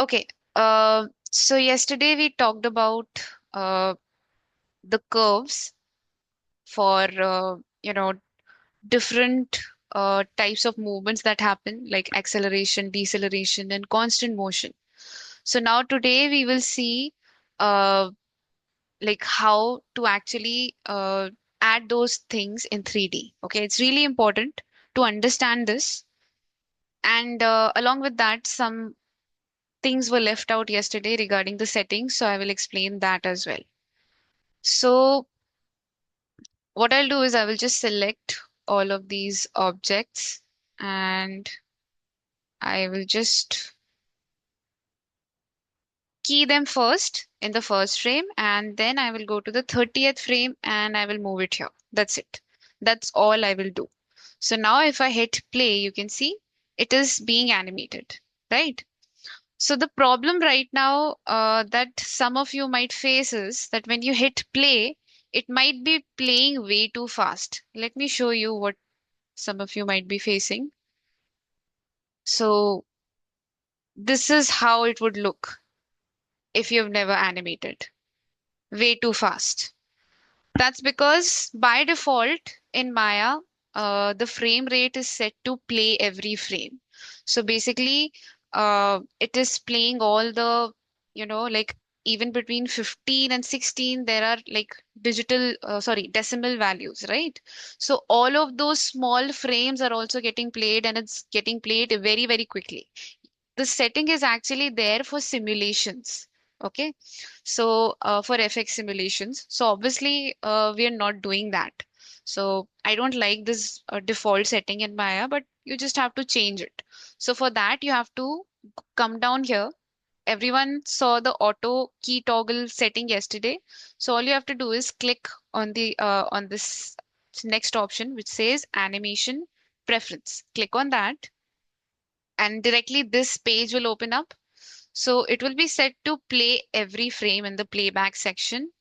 Okay. So yesterday we talked about uh, the curves for different types of movements that happen, like acceleration, deceleration, and constant motion. So now today we will see uh, like how to actually add those things in 3D. Okay, it's really important to understand this. And along with that, some things were left out yesterday regarding the settings, so I will explain that as well. So what I'll do is I will just select all of these objects and I will just key them first in the first frame, and then I will go to the 30th frame and I will move it here. That's it. That's all I will do. So now if I hit play, you can see it is being animated, right? So the problem right now that some of you might face is that when you hit play, it might be playing way too fast. Let me show you what some of you might be facing. So this is how it would look if you've never animated. Way too fast. That's because by default in Maya, the frame rate is set to play every frame. So basically, it is playing all the, like even between 15 and 16, there are like decimal values, right? So all of those small frames are also getting played and it's getting played very, very quickly. The setting is actually there for simulations. Okay. So for FX simulations. So obviously we are not doing that. So I don't like this default setting in Maya, but you just have to change it. So for that, you have to come down here. Everyone saw the auto key toggle setting yesterday. So all you have to do is click on this next option, which says animation preference. Click on that and directly this page will open up. So it will be set to play every frame in the playback section.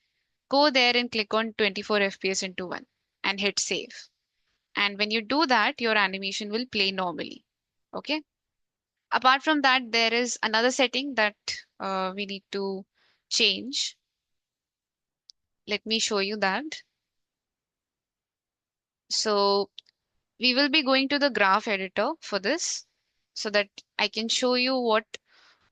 Go there and click on 24 FPS into 1 and hit save. And when you do that, your animation will play normally. Okay. Apart from that, there is another setting that we need to change. Let me show you that. So we will be going to the graph editor for this so that I can show you what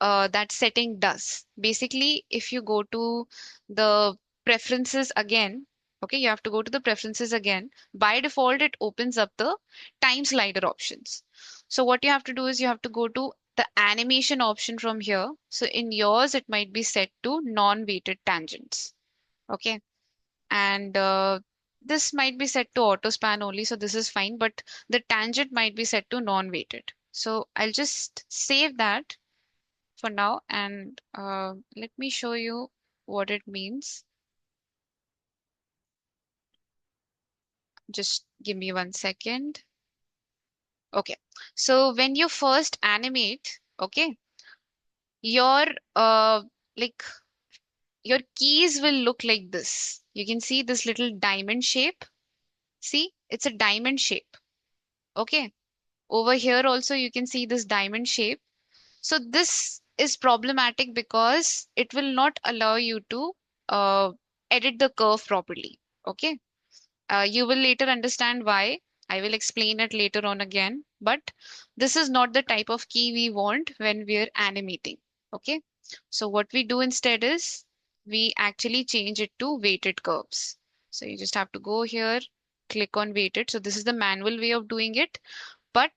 that setting does. Basically, if you go to the preferences again, okay, you have to go to the preferences again. By default, it opens up the time slider options. So what you have to do is you have to go to the animation option from here. So in yours, it might be set to non-weighted tangents. Okay. And this might be set to auto span only. So this is fine, but the tangent might be set to non-weighted. So I'll just save that for now and let me show you what it means. Just give me 1 second. Okay. So when you first animate, okay, your like your keys will look like this. You can see this little diamond shape. See, it's a diamond shape. Okay. Over here also you can see this diamond shape. So this is problematic because it will not allow you to uh, edit the curve properly. Okay. You will later understand why. I will explain it later on again. But this is not the type of key we want when we're animating. Okay. So what we do instead is we actually change it to weighted curves. So you just have to go here, click on weighted. So this is the manual way of doing it. But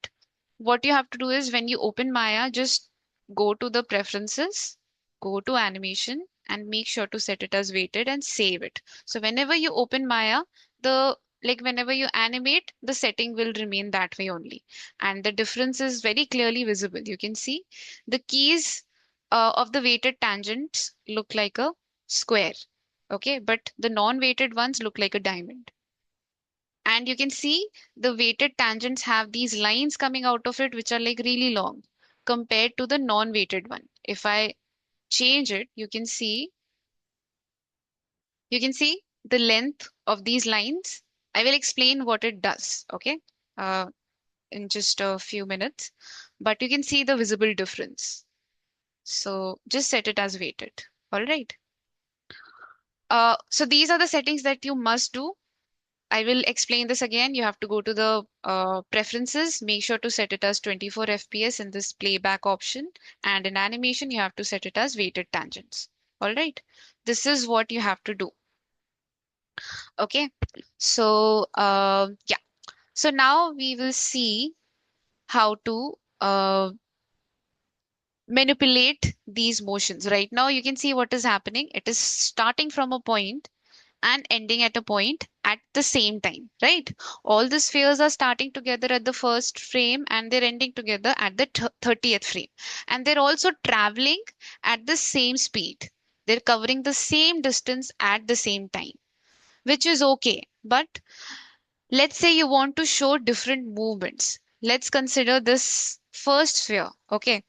what you have to do is when you open Maya, just go to the preferences, go to animation, and make sure to set it as weighted and save it. So whenever you open Maya, the whenever you animate, the setting will remain that way only. And the difference is very clearly visible. You can see the keys of the weighted tangents look like a square. Okay, but the non-weighted ones look like a diamond. And you can see the weighted tangents have these lines coming out of it, which are like really long compared to the non-weighted one. If I change it, you can see the length of these lines. I will explain what it does, okay, in just a few minutes, but you can see the visible difference. So just set it as weighted. All right. So these are the settings that you must do. I will explain this again. You have to go to the preferences. Make sure to set it as 24 FPS in this playback option. And in animation, you have to set it as weighted tangents. All right. This is what you have to do. Okay. So, yeah. So now we will see how to manipulate these motions. Right now, you can see what is happening. It is starting from a point and ending at a point at the same time, right? All the spheres are starting together at the first frame and they're ending together at the 30th frame. And they're also traveling at the same speed. They're covering the same distance at the same time, which is okay. But let's say you want to show different movements. Let's consider this first sphere. Okay.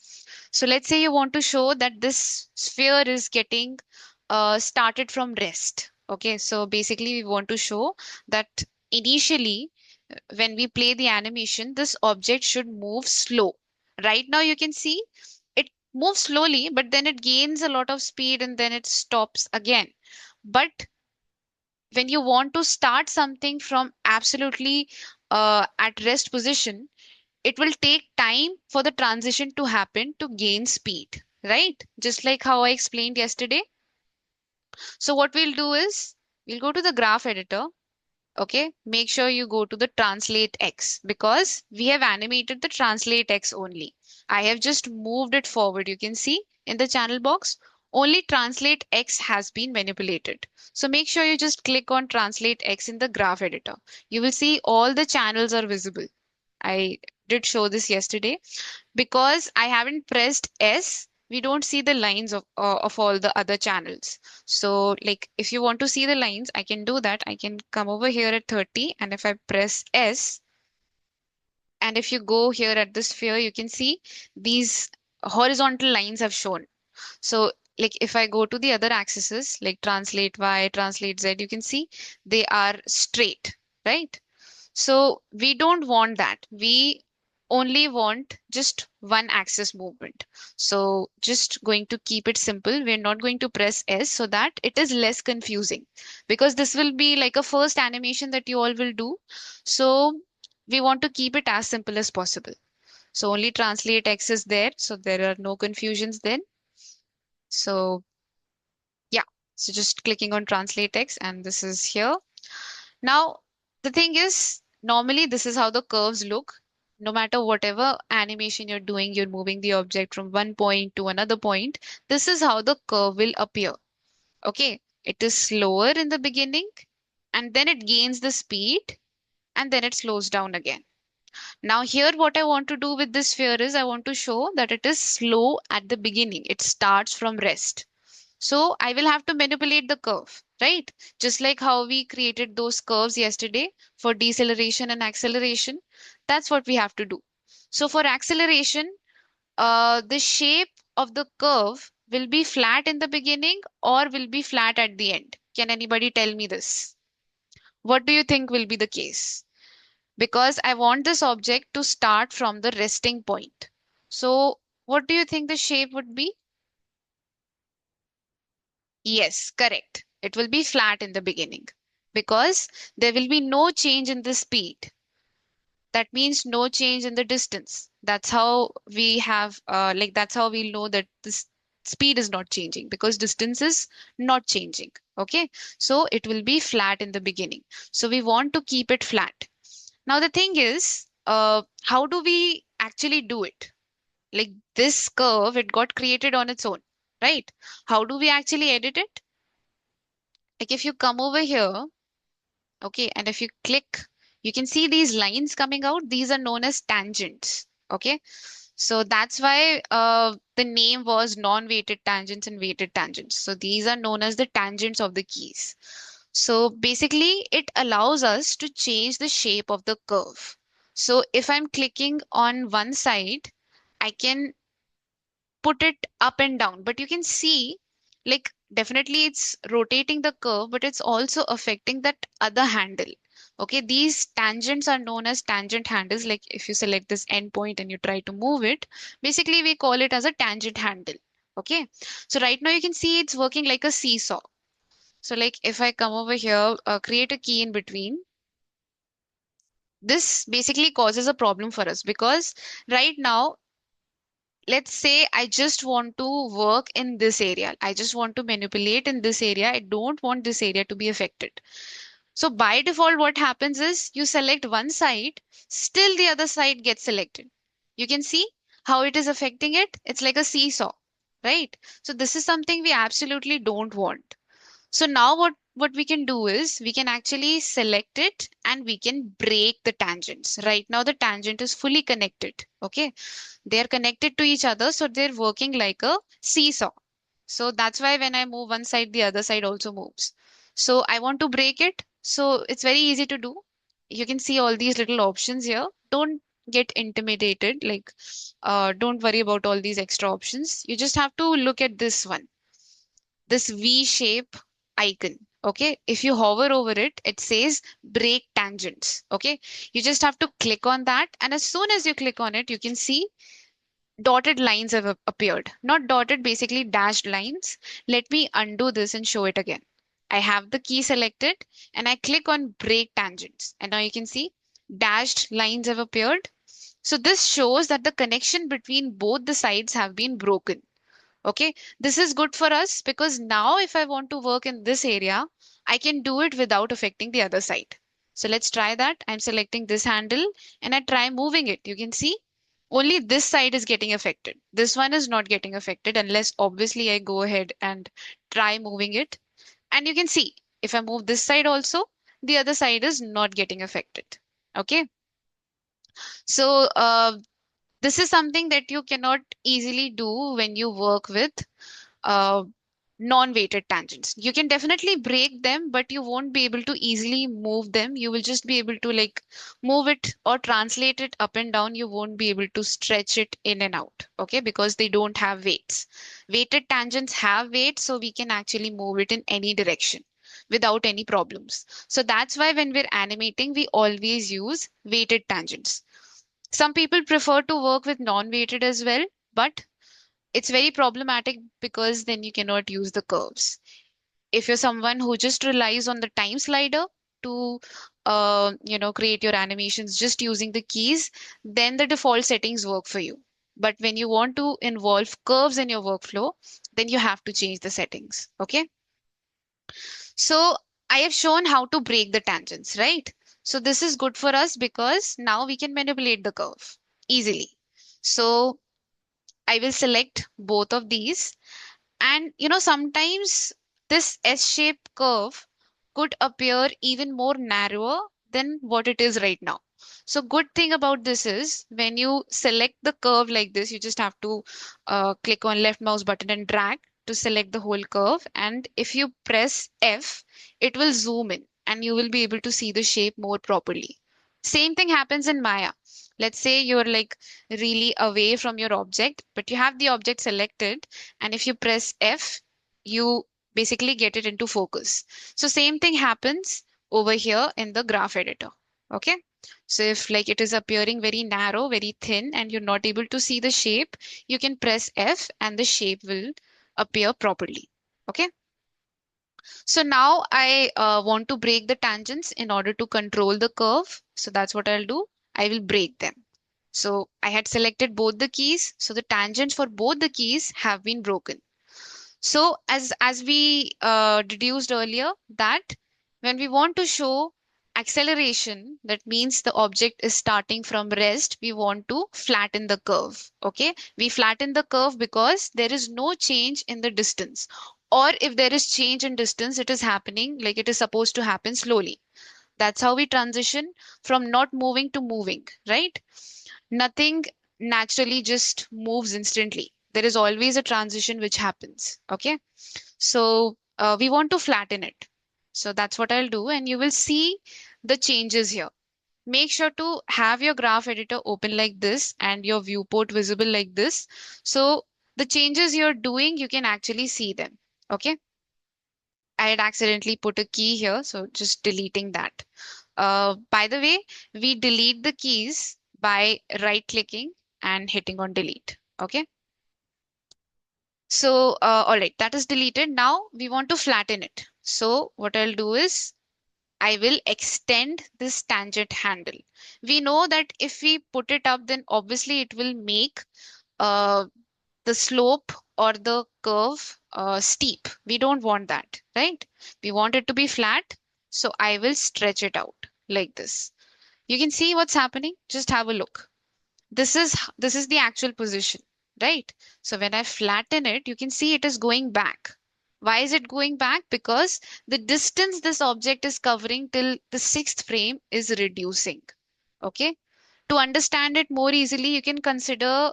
So let's say you want to show that this sphere is getting started from rest. Okay, so basically we want to show that initially when we play the animation, this object should move slow. Right now you can see it moves slowly, but then it gains a lot of speed and then it stops again. But when you want to start something from absolutely at rest position, it will take time for the transition to happen to gain speed, right? Just like how I explained yesterday. So what we'll do is we'll go to the graph editor. Okay, make sure you go to the translate X because we have animated the translate X only. I have just moved it forward. You can see in the channel box, only translate X has been manipulated. So make sure you just click on translate X in the graph editor. You will see all the channels are visible. I did show this yesterday. Because I haven't pressed S, we don't see the lines of all the other channels. So like if you want to see the lines, I can do that. I can come over here at 30 and if I press S and if you go here at the sphere, you can see these horizontal lines have shown. So like if I go to the other axes like translate Y, translate Z, you can see they are straight, right? So we don't want that. We only want just one axis movement. So just going to keep it simple. We're not going to press S so that it is less confusing because this will be like a first animation that you all will do. So we want to keep it as simple as possible. So only translate X is there. So there are no confusions then. So yeah. So just clicking on translate X and this is here. Now, the thing is, normally this is how the curves look. No matter whatever animation you're doing, you're moving the object from one point to another point. This is how the curve will appear. Okay, it is slower in the beginning and then it gains the speed and then it slows down again. Now, here, what I want to do with this sphere is I want to show that it is slow at the beginning. It starts from rest. So I will have to manipulate the curve, right? Just like how we created those curves yesterday for deceleration and acceleration. That's what we have to do. So for acceleration, the shape of the curve will be flat in the beginning or will be flat at the end. Can anybody tell me this? What do you think will be the case? Because I want this object to start from the resting point. So what do you think the shape would be? Yes, correct. It will be flat in the beginning because there will be no change in the speed. That means no change in the distance. That's how we have, that's how we'll know that this speed is not changing because distance is not changing. Okay. So it will be flat in the beginning. So we want to keep it flat. Now the thing is, how do we actually do it? Like this curve, it got created on its own, right? How do we actually edit it? Like if you come over here, okay, and if you click, you can see these lines coming out. These are known as tangents. Okay. So that's why the name was non-weighted tangents and weighted tangents. So these are known as the tangents of the keys. So basically, it allows us to change the shape of the curve. So if I'm clicking on one side, I can put it up and down. But you can see, like, definitely it's rotating the curve, but it's also affecting that other handle. Okay, these tangents are known as tangent handles. Like, if you select this endpoint and you try to move it, basically we call it as a tangent handle. Okay. So right now you can see it's working like a seesaw. So like if I come over here, create a key in between, this basically causes a problem for us because right now, let's say I just want to work in this area. I just want to manipulate in this area. I don't want this area to be affected. So by default, what happens is you select one side, still the other side gets selected. You can see how it is affecting it. It's like a seesaw, right? So this is something we absolutely don't want. So now what we can do is we can actually select it and we can break the tangents. Right now the tangent is fully connected. Okay. They are connected to each other, so they're working like a seesaw. So that's why when I move one side, the other side also moves. So I want to break it. So it's very easy to do. You can see all these little options here. Don't get intimidated. Like, don't worry about all these extra options. You just have to look at this one, this V shape icon. Okay. If you hover over it, it says break tangents. Okay. You just have to click on that. And as soon as you click on it, you can see dotted lines have appeared. Not dotted, basically dashed lines. Let me undo this and show it again. I have the key selected and I click on break tangents. And now you can see dashed lines have appeared. So this shows that the connection between both the sides have been broken. Okay, this is good for us because now if I want to work in this area, I can do it without affecting the other side. So let's try that. I'm selecting this handle and I try moving it. You can see only this side is getting affected. This one is not getting affected unless obviously I go ahead and try moving it. And you can see if I move this side also, the other side is not getting affected. Okay. So this is something that you cannot easily do when you work with uh, non-weighted tangents. You can definitely break them, but you won't be able to easily move them. You will just be able to like move it or translate it up and down. You won't be able to stretch it in and out, okay? Because they don't have weights. Weighted tangents have weights, so we can actually move it in any direction without any problems. So that's why when we're animating, we always use weighted tangents. Some people prefer to work with non-weighted as well, but it's very problematic because then you cannot use the curves. If you're someone who just relies on the time slider to create your animations just using the keys, then the default settings work for you. But when you want to involve curves in your workflow, then you have to change the settings. Okay. So I have shown how to break the tangents, right? So this is good for us because now we can manipulate the curve easily. So I will select both of these. And sometimes this S-shaped curve could appear even more narrower than what it is right now. So good thing about this is when you select the curve like this, you just have to click on left mouse button and drag to select the whole curve. And if you press F, it will zoom in and you will be able to see the shape more properly. Same thing happens in Maya. Let's say you're like really away from your object, but you have the object selected, and if you press F, you basically get it into focus. So same thing happens over here in the graph editor. Okay. So if like it is appearing very narrow, very thin, and you're not able to see the shape, you can press F and the shape will appear properly. Okay. So now I want to break the tangents in order to control the curve. So that's what I'll do. I will break them. So I had selected both the keys. So the tangents for both the keys have been broken. So as we deduced earlier that when we want to show acceleration, that means the object is starting from rest, we want to flatten the curve. Okay, we flatten the curve because there is no change in the distance. Or if there is change in distance, it is happening like it is supposed to happen slowly. That's how we transition from not moving to moving, right? Nothing naturally just moves instantly. There is always a transition which happens. Okay. So we want to flatten it. So that's what I'll do. And you will see the changes here. Make sure to have your graph editor open like this and your viewport visible like this. So the changes you're doing, you can actually see them. Okay. I had accidentally put a key here. So just deleting that. By the way, we delete the keys by right clicking and hitting on delete. Okay. So, all right, that is deleted. Now we want to flatten it. So what I'll do is I will extend this tangent handle. We know that if we put it up, then obviously it will make uh, the slope or the curve steep. We don't want that, right? We want it to be flat. So I will stretch it out like this. You can see what's happening. Just have a look. This is the actual position, right? So when I flatten it, you can see it is going back. Why is it going back? Because the distance this object is covering till the sixth frame is reducing. Okay. To understand it more easily, you can consider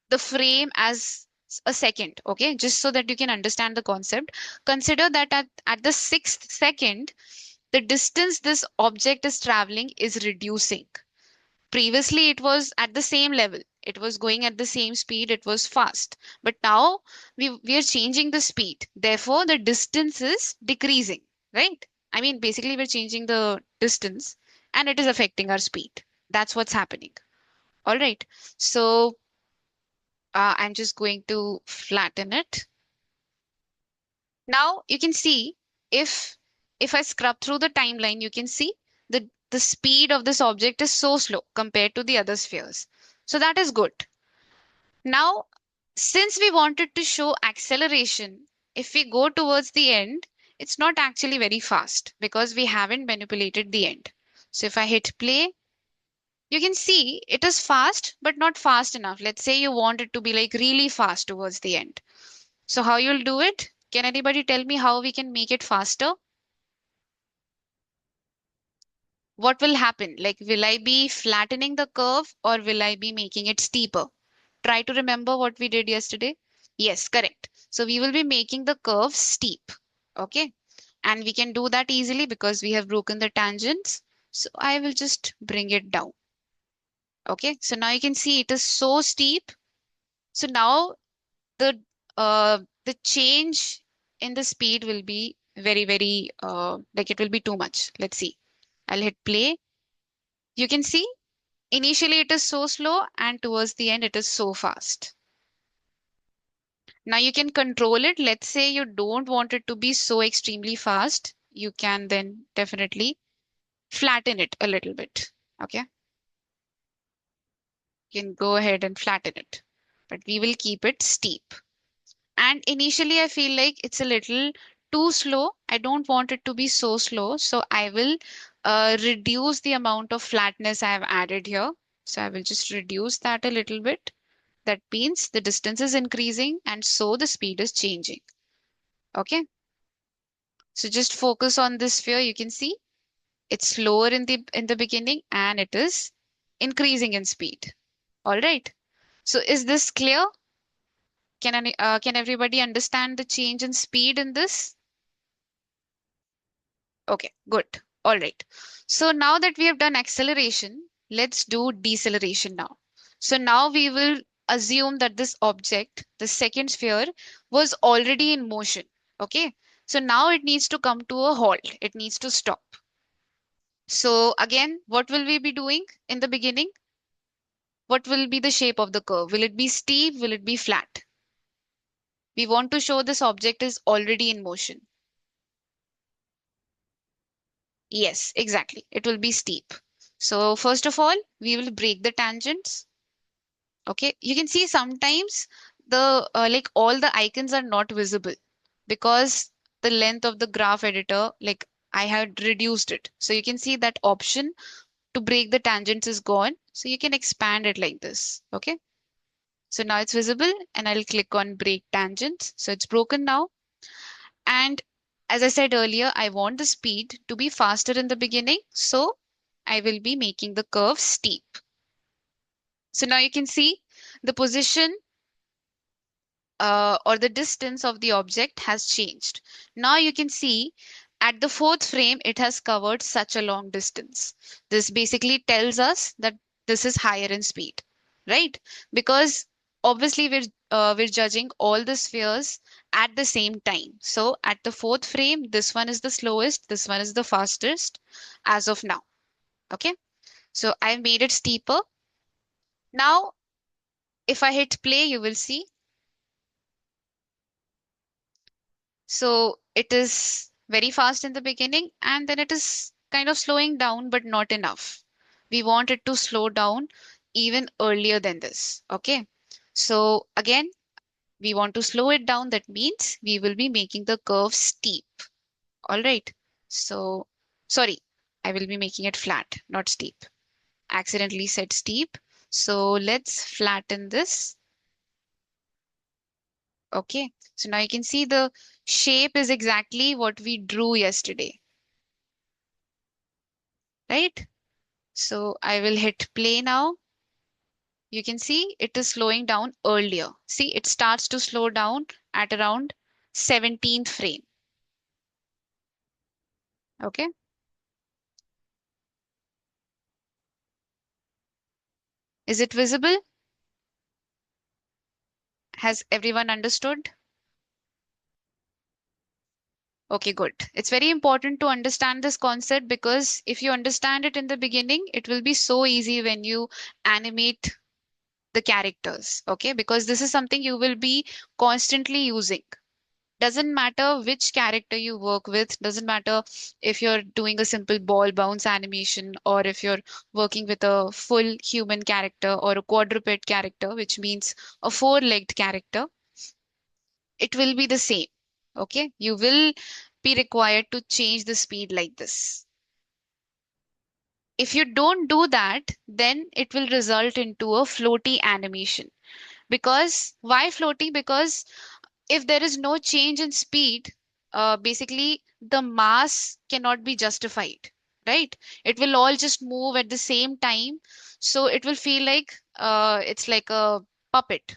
the frame as a second. Okay. Just so that you can understand the concept. Consider that at the sixth second, the distance this object is traveling is reducing. Previously, it was at the same level. It was going at the same speed. It was fast. But now we are changing the speed. Therefore, the distance is decreasing, right? I mean, basically, we're changing the distance and it is affecting our speed. That's what's happening. All right. So I'm just going to flatten it. Now you can see if if I scrub through the timeline, you can see the speed of this object is so slow compared to the other spheres. So that is good. Now, since we wanted to show acceleration, if we go towards the end, it's not actually very fast because we haven't manipulated the end. So if I hit play, you can see it is fast, but not fast enough. Let's say you want it to be like really fast towards the end. So how you'll do it? Can anybody tell me how we can make it faster? What will happen? Like, will I be flattening the curve or will I be making it steeper? Try to remember what we did yesterday. Yes, correct. So we will be making the curve steep. Okay. And we can do that easily because we have broken the tangents. So I will just bring it down. Okay. So now you can see it is so steep. So now the the change in the speed will be very like it will be too much. Let's see. I'll hit play. You can see initially it is so slow and towards the end it is so fast. Now you can control it. Let's say you don't want it to be so extremely fast. You can then definitely flatten it a little bit. Okay. You can go ahead and flatten it, but we will keep it steep. And initially I feel like it's a little too slow. I don't want it to be so slow. So I will reduce the amount of flatness I have added here. So I will just reduce that a little bit. That means the distance is increasing and so the speed is changing. Okay. So just focus on this sphere. You can see it's slower in the beginning and it is increasing in speed. All right. So is this clear? Can everybody understand the change in speed in this? Okay, good. All right. So now that we have done acceleration, let's do deceleration now. So now we will assume that this object, the second sphere, was already in motion. Okay. So now it needs to come to a halt. It needs to stop. So again, what will we be doing in the beginning? What will be the shape of the curve? Will it be steep? Will it be flat? We want to show this object is already in motion. Yes, exactly. It will be steep. So first of all, we will break the tangents. Okay. You can see sometimes the like all the icons are not visible because the length of the graph editor, like I had reduced it. So you can see that option to break the tangents is gone. So you can expand it like this. Okay. So now it's visible and I'll click on break tangents. So it's broken now. And as I said earlier, I want the speed to be faster in the beginning. So I will be making the curve steep. So now you can see the position or the distance of the object has changed. Now you can see at the fourth frame, it has covered such a long distance. This basically tells us that this is higher in speed, right? Because obviously we're judging all the spheres at the same time. So at the fourth frame, this one is the slowest, this one is the fastest as of now. Okay, so I've made it steeper. Now, if I hit play, you will see So it is very fast in the beginning and then it is kind of slowing down, but not enough. We want it to slow down even earlier than this. Okay. So again, we want to slow it down. That means we will be making the curve steep. All right. So, sorry, I will be making it flat, not steep. Accidentally said steep. So let's flatten this. Okay. So now you can see the shape is exactly what we drew yesterday, right? So I will hit play now. You can see it is slowing down earlier. See, it starts to slow down at around 17th frame. Okay. Is it visible? Has everyone understood? Okay, good. It's very important to understand this concept because if you understand it in the beginning, it will be so easy when you animate the characters. Okay, because this is something you will be constantly using. Doesn't matter which character you work with, doesn't matter if you're doing a simple ball bounce animation or if you're working with a full human character or a quadruped character, which means a four-legged character, it will be the same. Okay, you will be required to change the speed like this. If you don't do that, then it will result into a floaty animation. Because why floaty? Because if there is no change in speed, basically the mass cannot be justified, right? It will all just move at the same time. So it will feel like it's like a puppet.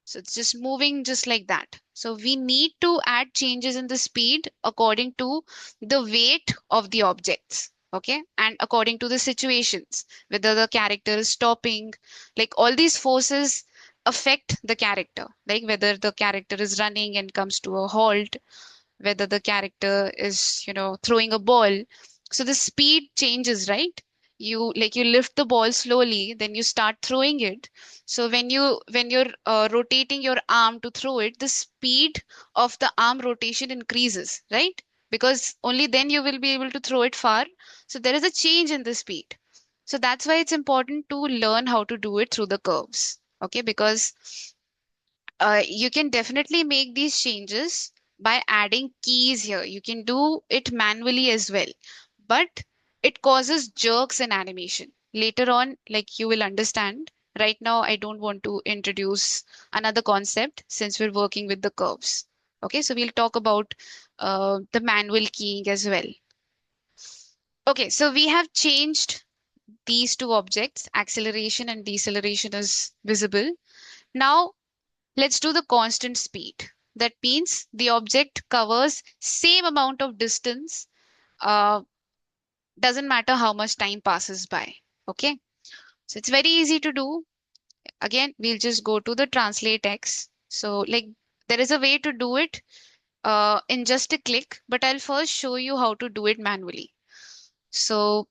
So it's just moving just like that. So we need to add changes in the speed according to the weight of the objects. Okay. And according to the situations, whether the character is stopping, like all these forces affect the character, like whether the character is running and comes to a halt, whether the character is, throwing a ball. So the speed changes, right? You lift the ball slowly, then you start throwing it. So when you're rotating your arm to throw it, the speed of the arm rotation increases, right? Because only then you will be able to throw it far. So there is a change in the speed. So that's why it's important to learn how to do it through the curves. Okay, because you can definitely make these changes by adding keys here. You can do it manually as well, but it causes jerks in animation. Later on, like you will understand. Right now, I don't want to introduce another concept since we're working with the curves. Okay, so we'll talk about the manual keying as well. Okay, so we have changed these two objects, acceleration and deceleration is visible. Now let's do the constant speed. That means the object covers same amount of distance. Uh, doesn't matter how much time passes by. Okay. So it's very easy to do. Again, we'll just go to the translate X. So like there is a way to do it in just a click, but I'll first show you how to do it manually. So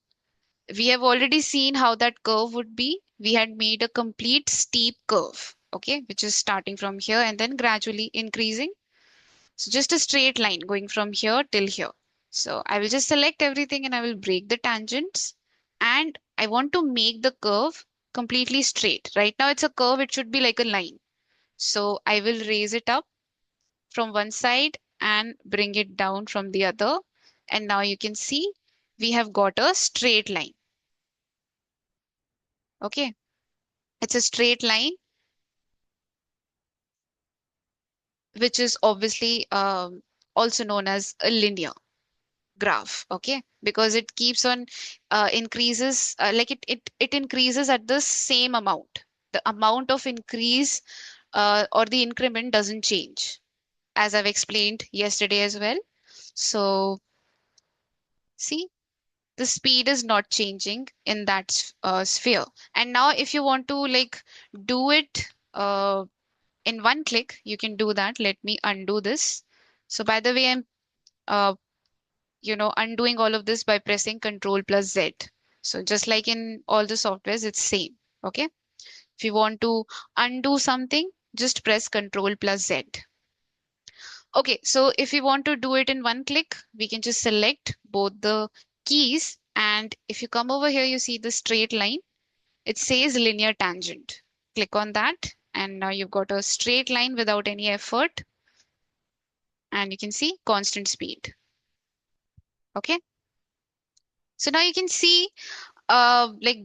we have already seen how that curve would be. We had made a complete steep curve, okay, which is starting from here and then gradually increasing. So just a straight line going from here till here. So I will just select everything and I will break the tangents. And I want to make the curve completely straight. Right now it's a curve, it should be like a line. So I will raise it up from one side and bring it down from the other. And now you can see we have got a straight line. Okay. It's a straight line, which is obviously also known as a linear graph. Okay, because it keeps on increases like it increases at the same amount. The amount of increase or the increment doesn't change, as I've explained yesterday as well. So see, the speed is not changing in that sphere. And now if you want to like do it in one click, you can do that. Let me undo this. So by the way, I'm uh, undoing all of this by pressing Control plus Z. So just like in all the softwares, it's same. Okay. If you want to undo something, just press Control plus Z. Okay, so if we want to do it in one click, we can just select both the keys. And if you come over here, you see the straight line. It says linear tangent. Click on that. And now you've got a straight line without any effort. And you can see constant speed. Okay. So now you can see like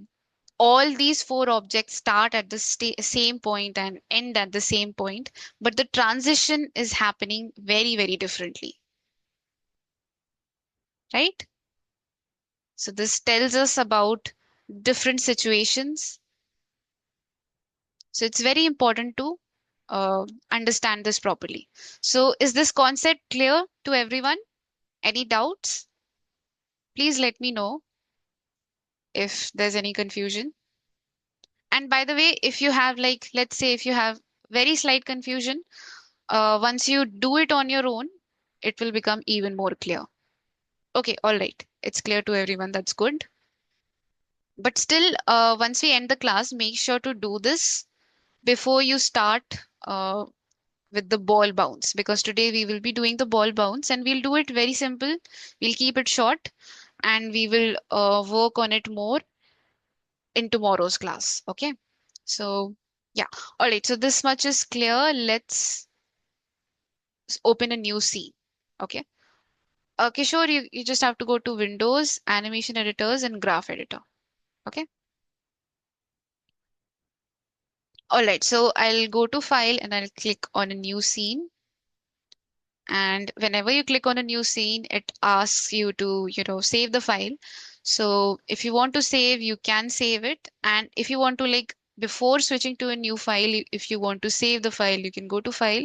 all these four objects start at the same point and end at the same point, but the transition is happening very, very differently, right? So this tells us about different situations. So it's very important to understand this properly. So is this concept clear to everyone? Any doubts? Please let me know if there's any confusion. And by the way, if you have like, let's say if you have very slight confusion, once you do it on your own, it will become even more clear. Okay, all right. It's clear to everyone. That's good. But still, once we end the class, make sure to do this before you start with the ball bounce, because today we will be doing the ball bounce and we'll do it very simple. We'll keep it short and we will work on it more in tomorrow's class. Okay. So, yeah. All right. So this much is clear. Let's open a new scene. Okay. Kishore, you just have to go to Windows, Animation Editors, and Graph Editor. Okay. All right. So I'll go to File and I'll click on a new scene. And whenever you click on a new scene, it asks you to, save the file. So if you want to save, you can save it. And if you want to like, before switching to a new file, if you want to save the file, you can go to File,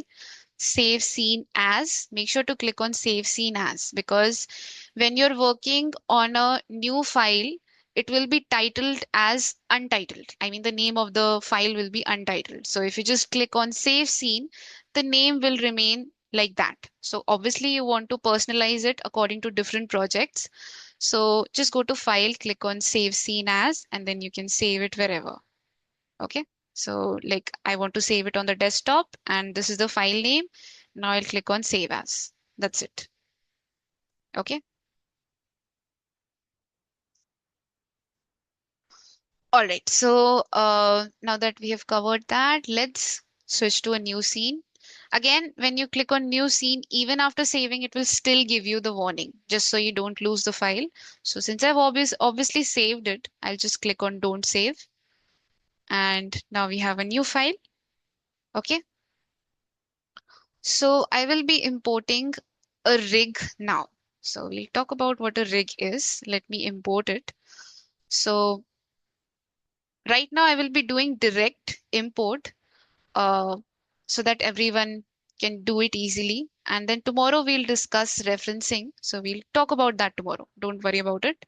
Save Scene As. Make sure to click on Save Scene As, because when you're working on a new file, it will be titled as untitled. I mean, the name of the file will be untitled. So if you just click on Save Scene, the name will remain like that. So obviously you want to personalize it according to different projects. So just go to File, click on Save Scene As, and then you can save it wherever. Okay. So like I want to save it on the desktop and this is the file name. Now I'll click on Save As. That's it. Okay. All right. So now that we have covered that, let's switch to a new scene. Again, when you click on new scene, even after saving, it will still give you the warning, just so you don't lose the file. So since I've obviously saved it, I'll just click on don't save. And now we have a new file. Okay. So I will be importing a rig now. So we'll talk about what a rig is. Let me import it. So right now I will be doing direct import uh, so that everyone can do it easily. And then tomorrow we'll discuss referencing. So we'll talk about that tomorrow. Don't worry about it.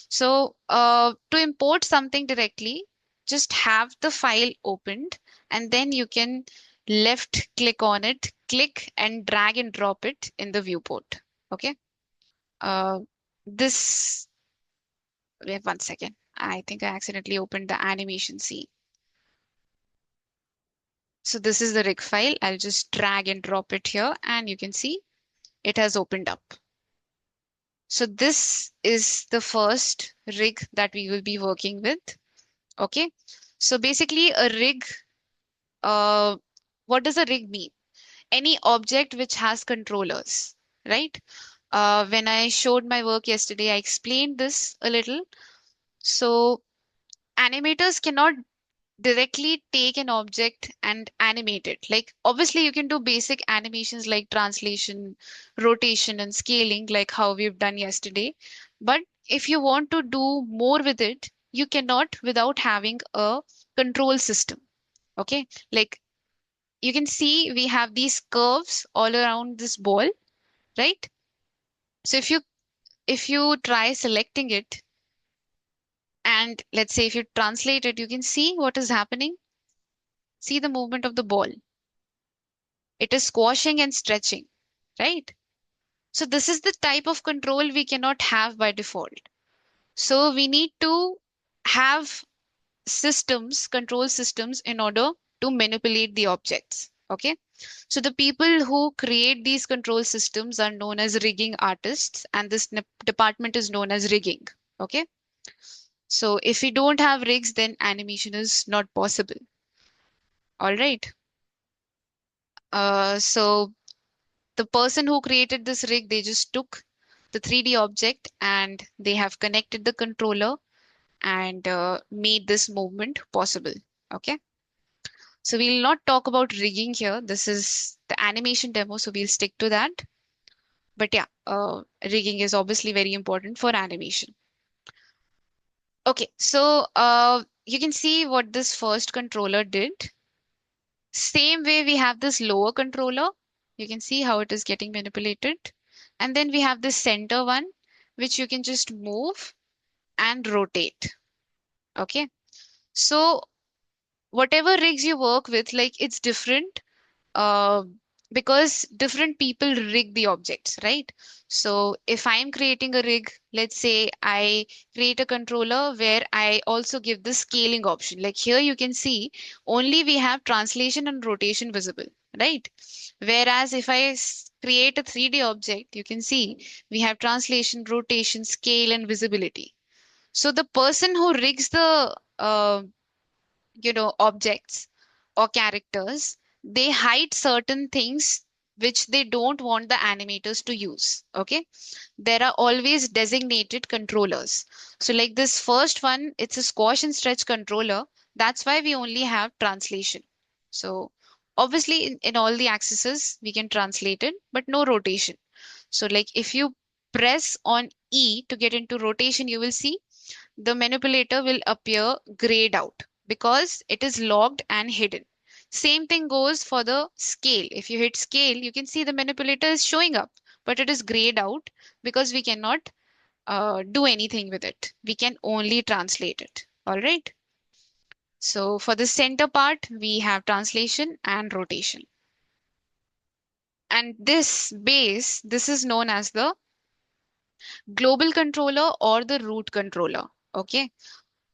So to import something directly, just have the file opened and then you can left click on it, click and drag and drop it in the viewport. Okay. Uh, this, wait 1 second. I think I accidentally opened the animation scene. So this is the rig file. I'll just drag and drop it here and you can see it has opened up. So this is the first rig that we will be working with. Okay. So basically a rig, uh, what does a rig mean? Any object which has controllers, right? When I showed my work yesterday, I explained this a little. So animators cannot directly take an object and animate it. Like obviously you can do basic animations like translation, rotation and scaling like how we've done yesterday. But if you want to do more with it, you cannot without having a control system. Okay. Like you can see we have these curves all around this ball, right? So if you try selecting it and let's say if you translate it, you can see what is happening. See the movement of the ball. It is squashing and stretching, right? So this is the type of control we cannot have by default. So we need to have systems, control systems in order to manipulate the objects. Okay. So the people who create these control systems are known as rigging artists, and this department is known as rigging. Okay. So if we don't have rigs, then animation is not possible. All right. So the person who created this rig, they just took the 3D object and they have connected the controller and made this movement possible. Okay. So we'll not talk about rigging here. This is the animation demo, so we'll stick to that. But yeah, rigging is obviously very important for animation. Okay, so you can see what this first controller did. Same way we have this lower controller. You can see how it is getting manipulated. And then we have this center one, which you can just move and rotate. Okay, so whatever rigs you work with, like it's different uh, because different people rig the objects, right? So if I'm creating a rig, let's say I create a controller where I also give the scaling option. Like here you can see only we have translation and rotation visible, right? Whereas if I create a 3D object, you can see we have translation, rotation, scale, and visibility. So the person who rigs the objects or characters, they hide certain things which they don't want the animators to use. Okay. There are always designated controllers. So like this first one, it's a squash and stretch controller. That's why we only have translation. So obviously in all the axes, we can translate it, but no rotation. So like if you press on E to get into rotation, you will see the manipulator will appear grayed out because it is locked and hidden. Same thing goes for the scale. If you hit scale, you can see the manipulator is showing up, but it is grayed out because we cannot do anything with it. We can only translate it. All right. So for the center part, we have translation and rotation. And this base, this is known as the global controller or the root controller. Okay.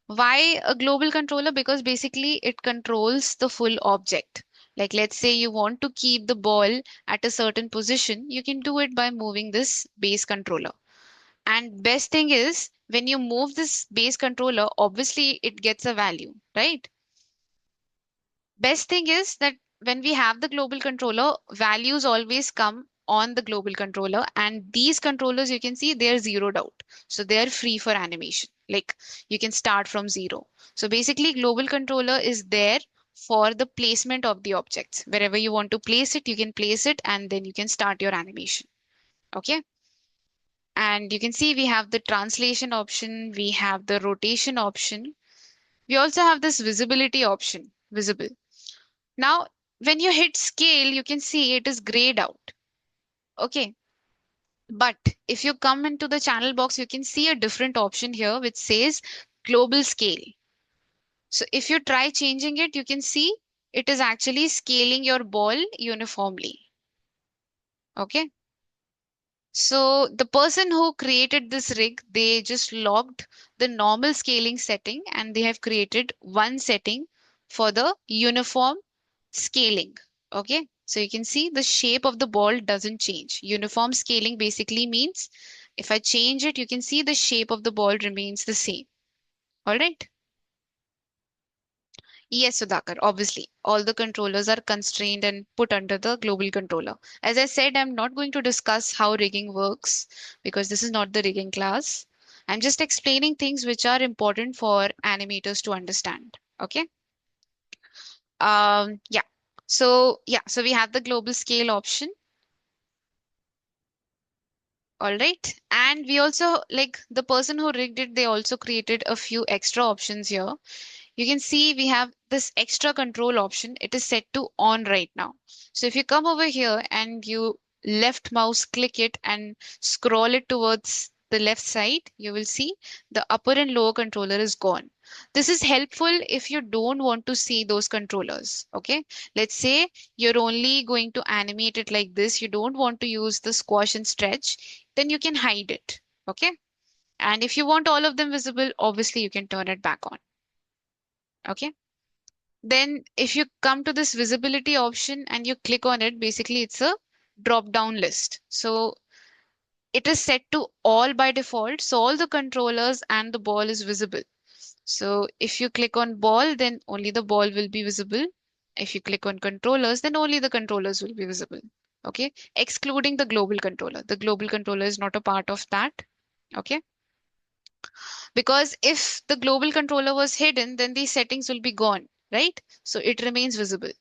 Why a global controller? Because basically it controls the full object. Like let's say you want to keep the ball at a certain position, you can do it by moving this base controller. And best thing is when you move this base controller, obviously it gets a value, right? Best thing is that when we have the global controller, values always come on the global controller, and these controllers you can see they're zeroed out. So they're free for animation. Like you can start from zero. So basically, global controller is there for the placement of the objects. Wherever you want to place it, you can place it and then you can start your animation. Okay. And you can see we have the translation option, we have the rotation option. We also have this visibility option, visible. Now, when you hit scale, you can see it is grayed out. Okay. But if you come into the channel box, you can see a different option here which says global scale. So if you try changing it, you can see it is actually scaling your ball uniformly. Okay. So the person who created this rig, they just logged the normal scaling setting and they have created one setting for the uniform scaling. Okay. So you can see the shape of the ball doesn't change. Uniform scaling basically means if I change it, you can see the shape of the ball remains the same. All right. Yes, Sudhakar, obviously, all the controllers are constrained and put under the global controller. As I said, I'm not going to discuss how rigging works because this is not the rigging class. I'm just explaining things which are important for animators to understand. Okay. Yeah. So we have the global scale option. All right. And we also like the person who rigged it, they also created a few extra options here. You can see we have this extra control option. It is set to on right now. So if you come over here and you left mouse click it and scroll it towards the left side, you will see the upper and lower controller is gone. This is helpful if you don't want to see those controllers. Okay. Let's say you're only going to animate it like this. You don't want to use the squash and stretch, then you can hide it. Okay. And if you want all of them visible, obviously you can turn it back on. Okay. Then if you come to this visibility option and you click on it, basically it's a drop down list. So it is set to all by default. So all the controllers and the ball is visible. So if you click on ball, then only the ball will be visible. If you click on controllers, then only the controllers will be visible. Okay, excluding the global controller. The global controller is not a part of that. Okay, because if the global controller was hidden, then these settings will be gone, right? So it remains visible.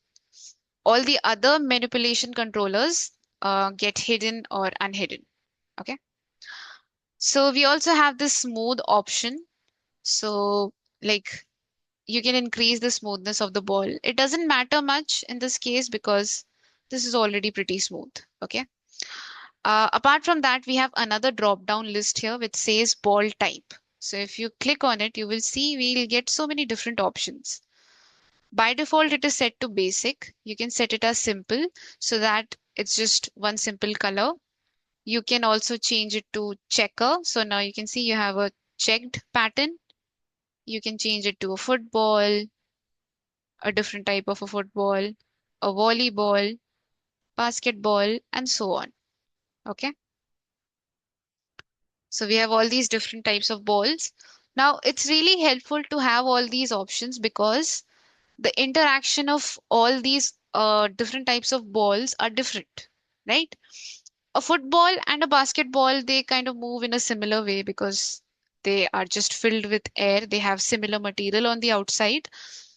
All the other manipulation controllers get hidden or unhidden. Okay, so we also have this smooth option. So, like, you can increase the smoothness of the ball. It doesn't matter much in this case because this is already pretty smooth. Okay. Apart from that, we have another drop down list here which says ball type. So if you click on it, you will see we'll get so many different options. By default, it is set to basic. You can set it as simple so that it's just one simple color. You can also change it to checker. So now you can see you have a checked pattern. You can change it to a football, a different type of a football, a volleyball, basketball, and so on. Okay. So we have all these different types of balls. Now it's really helpful to have all these options because the interaction of all these different types of balls are different, right? A football and a basketball, they kind of move in a similar way because they are just filled with air. They have similar material on the outside.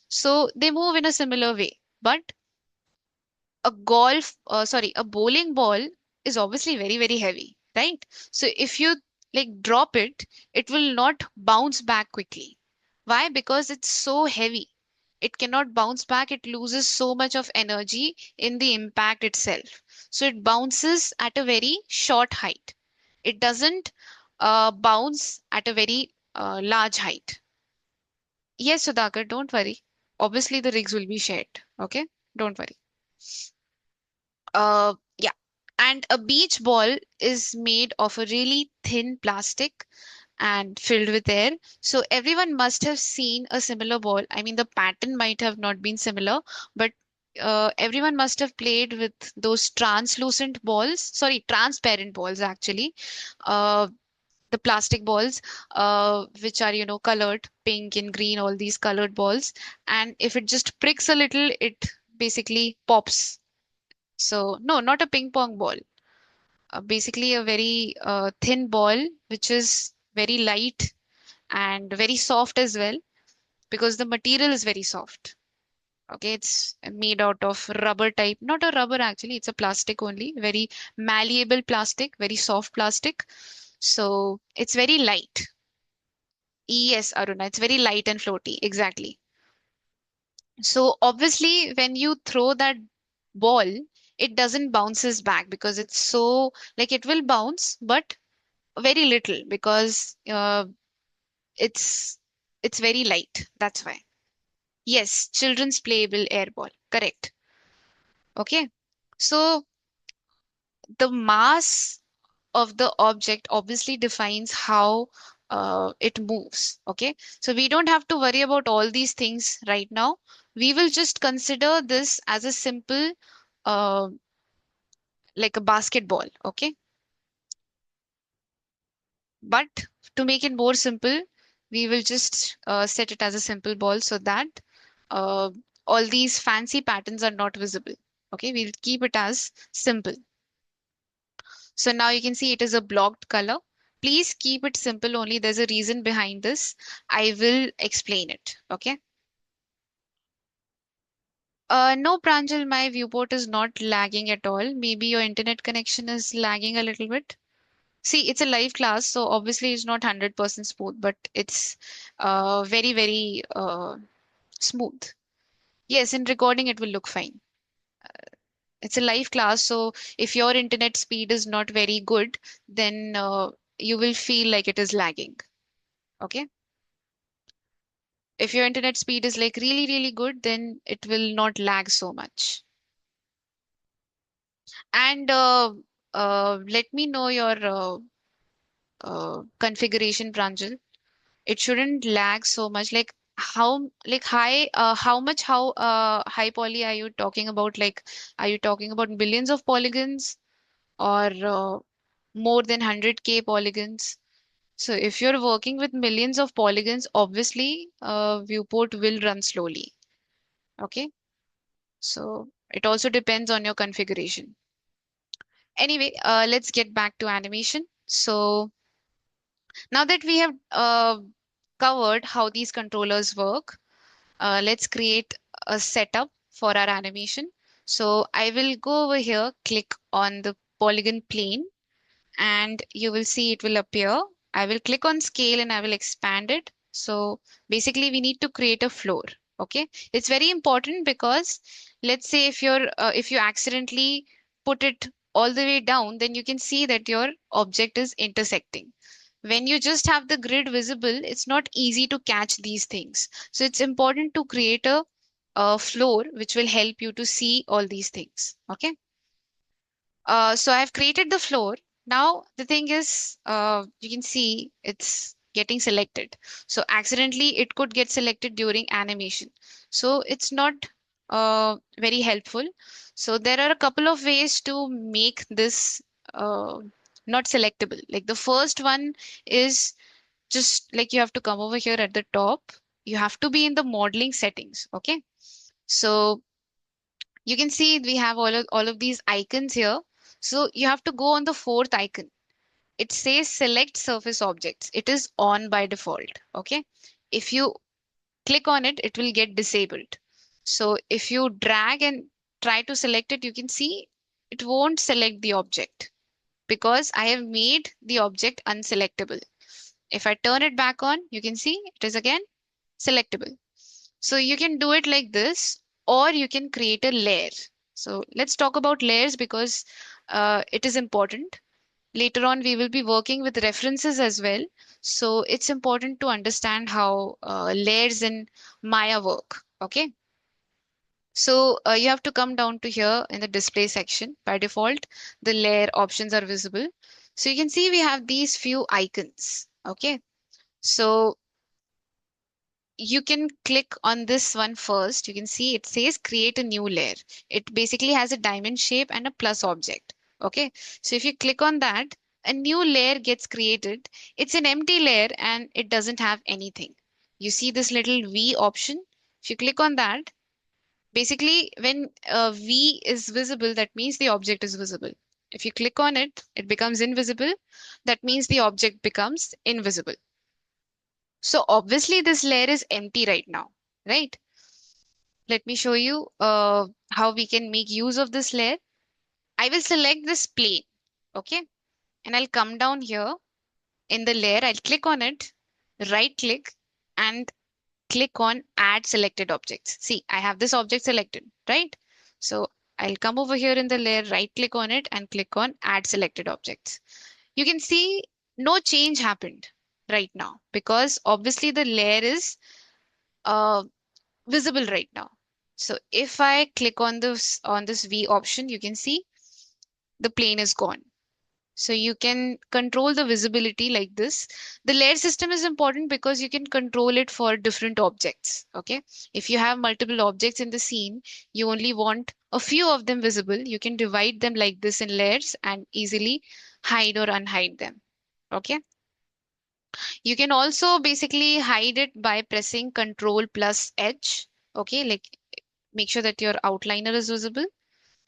So they move in a similar way. But a bowling ball is obviously very, very heavy, right? So if you like drop it, it will not bounce back quickly. Why? Because it's so heavy. It cannot bounce back. It loses so much of energy in the impact itself. So it bounces at a very short height. It doesn't bounce at a very large height. Yes, Sudhakar, don't worry. Obviously, the rigs will be shared. Okay? Don't worry. Yeah. And a beach ball is made of a really thin plastic and filled with air. So everyone must have seen a similar ball. I mean, the pattern might have not been similar, but everyone must have played with those translucent balls, sorry, transparent balls actually. Uh, the plastic balls, which are, colored pink and green, all these colored balls. And if it just pricks a little, it basically pops. So, no, not a ping pong ball. Basically, a very thin ball, which is very light and very soft as well, because the material is very soft. Okay, it's made out of rubber type, not a rubber actually, it's a plastic only, very malleable plastic, very soft plastic. So, it's very light. Yes, Aruna, it's very light and floaty. Exactly. So obviously, when you throw that ball, it doesn't bounces back because it's so like it will bounce, but very little because it's it's very light. That's why. Yes, children's playable air ball. Correct. Okay. So the mass of the object obviously defines how it moves. Okay. So we don't have to worry about all these things right now. We will just consider this as a simple uh, like a basketball, okay? But to make it more simple, we will just set it as a simple ball so that uh, all these fancy patterns are not visible. Okay, we'll keep it as simple. So now you can see it is a blocked color. Please keep it simple only. There's a reason behind this. I will explain it. Okay. No, Pranjal, my viewport is not lagging at all. Maybe your internet connection is lagging a little bit. See, it's a live class, so obviously it's not 100% smooth, but it's very, very smooth. Yes, in recording it will look fine. It's a live class, so if your internet speed is not very good, then you will feel like it is lagging. Okay? If your internet speed is like really, really good, then it will not lag so much. And let me know your configuration, Pranjal. It shouldn't lag so much. Like how much, how high poly are you talking about? Like, are you talking about billions of polygons, or more than 100K polygons? So if you're working with millions of polygons, obviously viewport will run slowly. Okay. So it also depends on your configuration. Anyway, let's get back to animation. So now that we have covered how these controllers work, let's create a setup for our animation. So I will go over here, click on the polygon plane, and you will see it will appear. I will click on scale and I will expand it. So basically we need to create a floor. Okay. It's very important because let's say if you accidentally put it all the way down, then you can see that your object is intersecting. When you just have the grid visible, it's not easy to catch these things. So it's important to create a floor which will help you to see all these things. Okay. So I've created the floor. Now the thing is, you can see it's getting selected. So accidentally it could get selected during animation. So it's not very helpful. So there are a couple of ways to make this uh, not selectable. Like the first one is just like you have to come over here at the top. You have to be in the modeling settings. Okay. So you can see we have all of these icons here. So you have to go on the fourth icon. It says select surface objects. It is on by default. Okay. If you click on it, it will get disabled. So if you drag and try to select it, you can see it won't select the object because I have made the object unselectable. If I turn it back on, you can see it is again selectable. So you can do it like this, or you can create a layer. So let's talk about layers because it is important. Later on, we will be working with references as well. So it's important to understand how layers in Maya work. Okay. So you have to come down to here in the display section. By default, the layer options are visible. So you can see we have these few icons. Okay. So you can click on this one first. You can see it says create a new layer. It basically has a diamond shape and a plus object. Okay. So if you click on that, a new layer gets created. It's an empty layer and it doesn't have anything. You see this little V option. If you click on that, basically when V is visible, that means the object is visible. If you click on it, it becomes invisible. That means the object becomes invisible. So obviously this layer is empty right now, right? Let me show you how we can make use of this layer. I will select this plane, okay? And I'll come down here in the layer. I'll click on it, right click, and click on add selected objects. See, I have this object selected, right? So I'll come over here in the layer, right click on it, and click on add selected objects. You can see no change happened right now because obviously the layer is uh, visible right now. So if I click on this V option, you can see the plane is gone. So you can control the visibility like this. The layer system is important because you can control it for different objects. Okay. If you have multiple objects in the scene, you only want a few of them visible. You can divide them like this in layers and easily hide or unhide them. Okay. You can also basically hide it by pressing Control plus H. Okay. Like make sure that your outliner is visible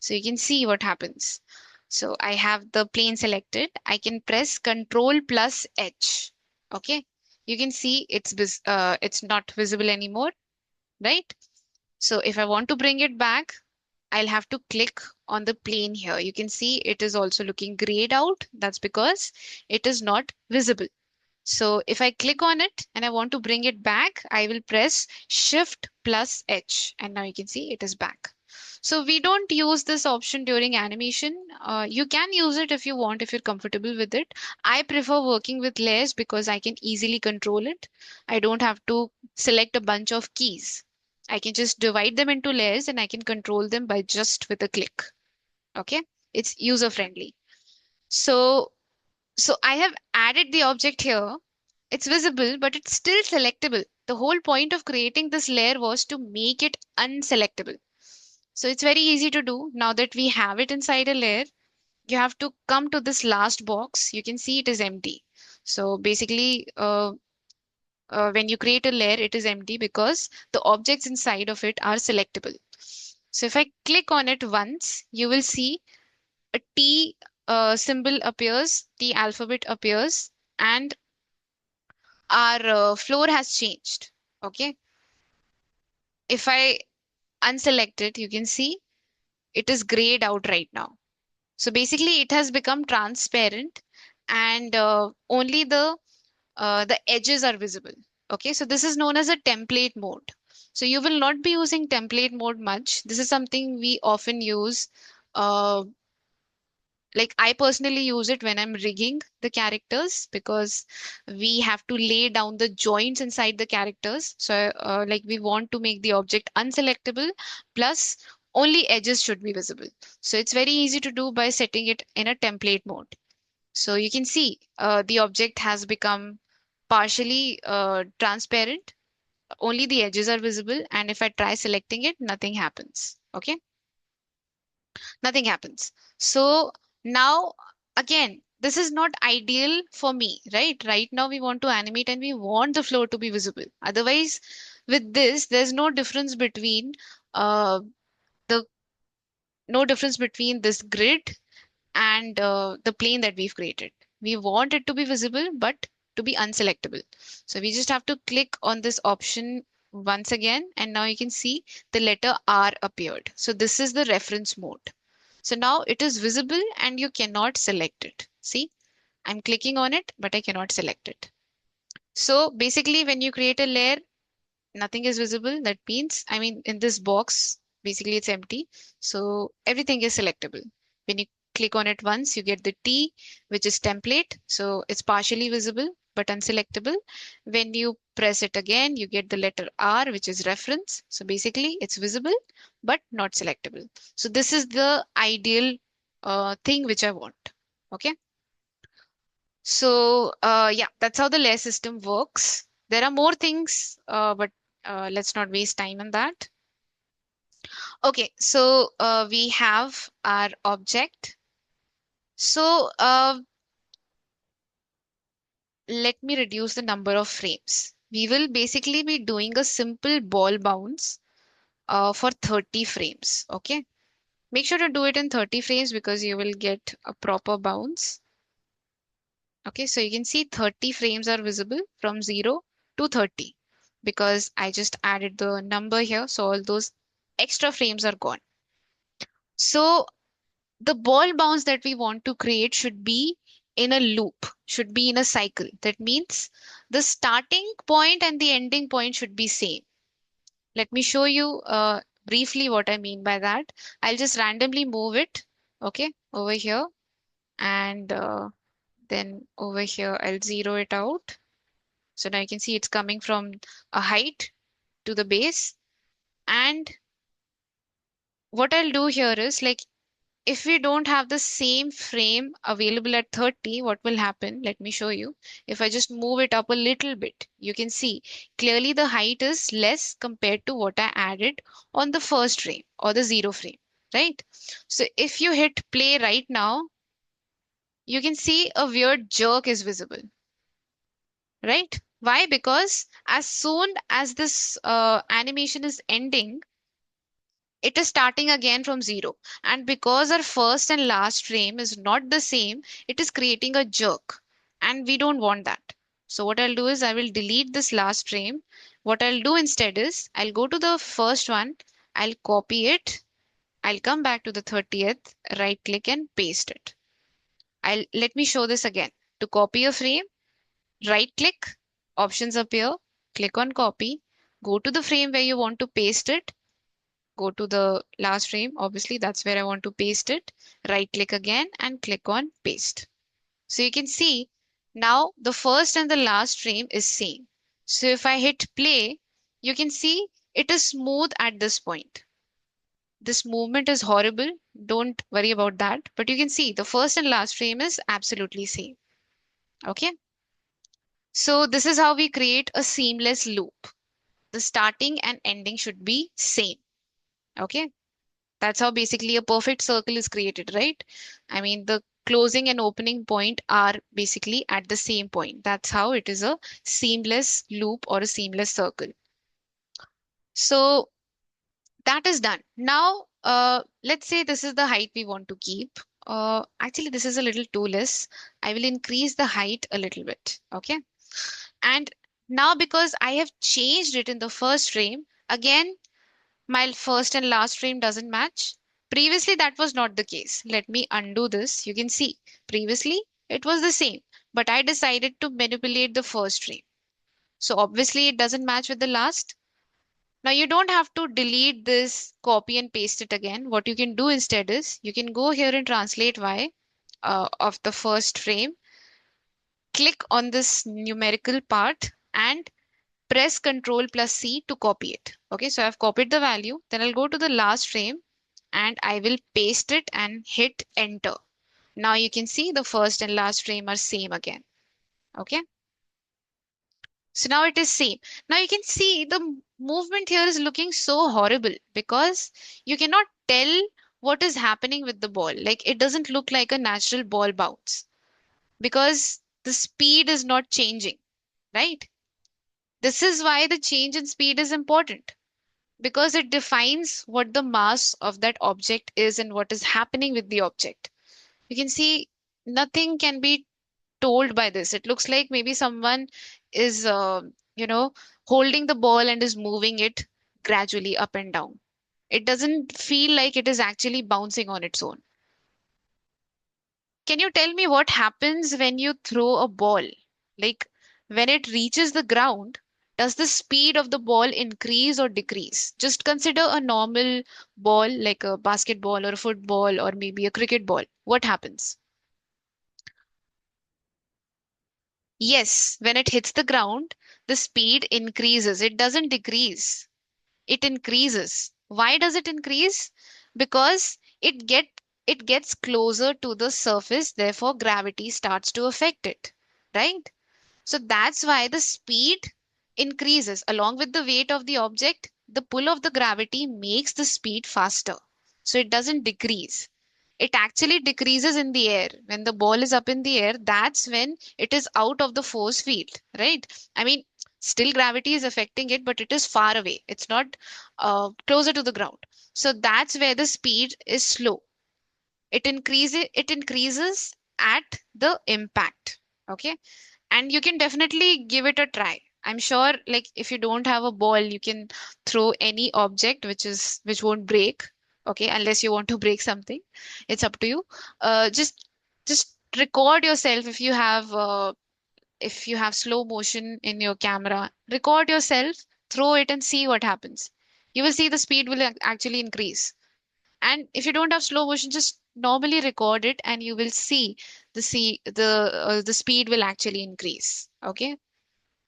so you can see what happens. So I have the plane selected. I can press Control plus H. Okay. You can see it's not visible anymore, right? So if I want to bring it back, I'll have to click on the plane here. You can see it is also looking grayed out. That's because it is not visible. So if I click on it and I want to bring it back, I will press Shift plus H. And now you can see it is back. So we don't use this option during animation. You can use it if you want, if you're comfortable with it. I prefer working with layers because I can easily control it. I don't have to select a bunch of keys. I can just divide them into layers and I can control them by just with a click. Okay. It's user friendly. So I have added the object here. It's visible, but it's still selectable. The whole point of creating this layer was to make it unselectable. So it's very easy to do. Now that we have it inside a layer, you have to come to this last box. You can see it is empty. So basically, when you create a layer, it is empty because the objects inside of it are selectable. So if I click on it once, you will see a T symbol appears, T alphabet appears, and our floor has changed. Okay. If I unselect it, you can see it is grayed out right now. So basically, it has become transparent, and only the edges are visible. Okay, so this is known as a template mode. So you will not be using template mode much. This is something we often use. Uh, like I personally use it when I'm rigging the characters because we have to lay down the joints inside the characters. So like we want to make the object unselectable, plus only edges should be visible. So it's very easy to do by setting it in a template mode. So you can see the object has become partially transparent. Only the edges are visible. And if I try selecting it, nothing happens. Okay, nothing happens. So now, again, this is not ideal for me, right? Right now, we want to animate and we want the floor to be visible. Otherwise, with this, there's uh, the no difference between this grid and the plane that we've created. We want it to be visible, but to be unselectable. So we just have to click on this option once again, and now you can see the letter R appeared. So this is the reference mode. So now it is visible and you cannot select it. See, I'm clicking on it, but I cannot select it. So basically, when you create a layer, nothing is visible. That means, I mean, in this box, basically it's empty. So everything is selectable. When you click on it once, you get the T, which is template. So it's partially visible, but unselectable. When you press it again, you get the letter R, which is reference. So basically it's visible, but not selectable. So this is the ideal thing which I want. Okay. So, yeah, that's how the layer system works. There are more things, but let's not waste time on that. Okay, so we have our object. So, let me reduce the number of frames. We will basically be doing a simple ball bounce for 30 frames. Okay, make sure to do it in 30 frames because you will get a proper bounce. Okay, so you can see 30 frames are visible from 0 to 30 because I just added the number here. So all those extra frames are gone. So the ball bounce that we want to create should be in a loop, should be in a cycle. That means the starting point and the ending point should be same. Let me show you briefly what I mean by that. I'll just randomly move it, okay, over here, and then over here I'll zero it out. So now you can see it's coming from a height to the base. And what I'll do here is like, if we don't have the same frame available at 30, what will happen? Let me show you. If I just move it up a little bit, you can see clearly the height is less compared to what I added on the first frame or the zero frame, right? So if you hit play right now, you can see a weird jerk is visible, right? Why? Because as soon as this animation is ending, it is starting again from zero. And because our first and last frame is not the same, it is creating a jerk. And we don't want that. So what I'll do is I will delete this last frame. What I'll do instead is I'll go to the first one, I'll copy it, I'll come back to the 30th, right click and paste it. Let me show this again. To copy a frame, right click, options appear, click on copy, go to the frame where you want to paste it, go to the last frame. Obviously, that's where I want to paste it. Right click again and click on paste. So you can see now the first and the last frame is same. So if I hit play, you can see it is smooth at this point. This movement is horrible. Don't worry about that. But you can see the first and last frame is absolutely same. Okay. So this is how we create a seamless loop. The starting and ending should be same. Okay. That's how basically a perfect circle is created, right? I mean, the closing and opening point are basically at the same point. That's how it is a seamless loop or a seamless circle. So that is done. Now, let's say this is the height we want to keep. Actually, this is a little too less. I will increase the height a little bit. Okay. And now because I have changed it in the first frame, again, my first and last frame doesn't match. Previously, that was not the case. Let me undo this. You can see previously it was the same, but I decided to manipulate the first frame. So obviously it doesn't match with the last. Now you don't have to delete this, copy and paste it again. What you can do instead is you can go here and translate Y of the first frame, click on this numerical part and press Control plus C to copy it. Okay, so I've copied the value. Then I'll go to the last frame and I will paste it and hit enter. Now you can see the first and last frame are same again. Okay. So now it is same. Now you can see the movement here is looking so horrible because you cannot tell what is happening with the ball. Like it doesn't look like a natural ball bounce because the speed is not changing, right? This is why the change in speed is important because it defines what the mass of that object is and what is happening with the object. You can see nothing can be told by this. It looks like maybe someone is, you know, holding the ball and is moving it gradually up and down. It doesn't feel like it is actually bouncing on its own. Can you tell me what happens when you throw a ball? Like when it reaches the ground, does the speed of the ball increase or decrease? Just consider a normal ball like a basketball or a football or maybe a cricket ball. What happens? Yes, when it hits the ground, the speed increases. It doesn't decrease. It increases. Why does it increase? Because it gets closer to the surface, therefore gravity starts to affect it, right? So that's why the speed increases along with the weight of the object. The pull of the gravity makes the speed faster. So it doesn't decrease. It actually decreases in the air. When the ball is up in the air, that's when it is out of the force field, right? I mean, still gravity is affecting it, but it is far away. It's not closer to the ground. So that's where the speed is slow. It increases at the impact. Okay. And you can definitely give it a try. I'm sure like if you don't have a ball, you can throw any object which won't break. Okay, unless you want to break something. It's up to you. Just record yourself if you have slow motion in your camera. Record yourself, throw it and see what happens. You will see the speed will actually increase. And if you don't have slow motion, just normally record it and you will see the speed will actually increase. Okay.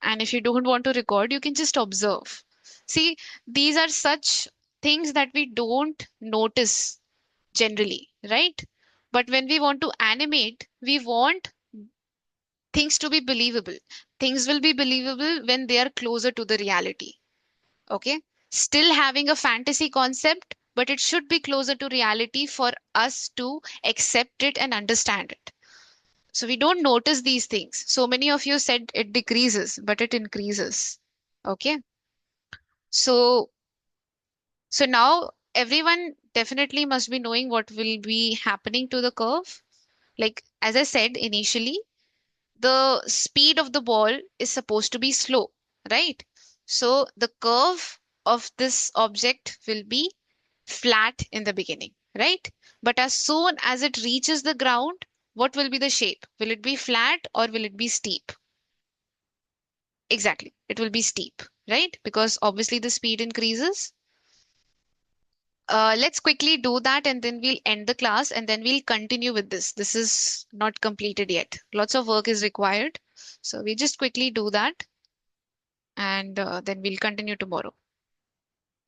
And if you don't want to record, you can just observe. See, these are such things that we don't notice generally, right? But when we want to animate, we want things to be believable. Things will be believable when they are closer to the reality. Okay. Still having a fantasy concept, but it should be closer to reality for us to accept it and understand it. So we don't notice these things. So many of you said it decreases, but it increases. Okay. So, so now everyone definitely must be knowing what will be happening to the curve. Like, as I said initially, the speed of the ball is supposed to be slow, right? So the curve of this object will be flat in the beginning, right? But as soon as it reaches the ground, what will be the shape? Will it be flat or will it be steep? Exactly, it will be steep, right? Because obviously the speed increases. Let's quickly do that and then we'll end the class and then we'll continue with this. This is not completed yet. Lots of work is required. So we just quickly do that and then we'll continue tomorrow.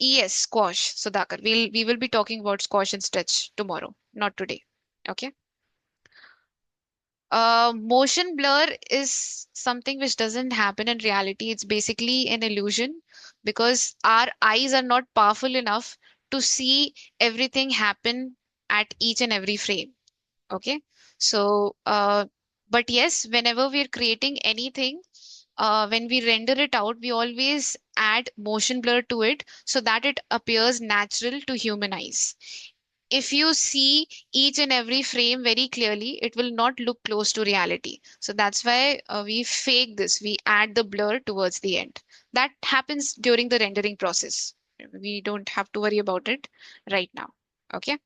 Yes, squash, Sudhakar. We will be talking about squash and stretch tomorrow, not today. Okay. Motion blur is something which doesn't happen in reality. It's basically an illusion because our eyes are not powerful enough to see everything happen at each and every frame. Okay. So, but yes, whenever we're creating anything, when we render it out, we always add motion blur to it so that it appears natural to human eyes. If you see each and every frame very clearly, it will not look close to reality. So that's why we fake this. We add the blur towards the end. That happens during the rendering process. We don't have to worry about it right now. Okay.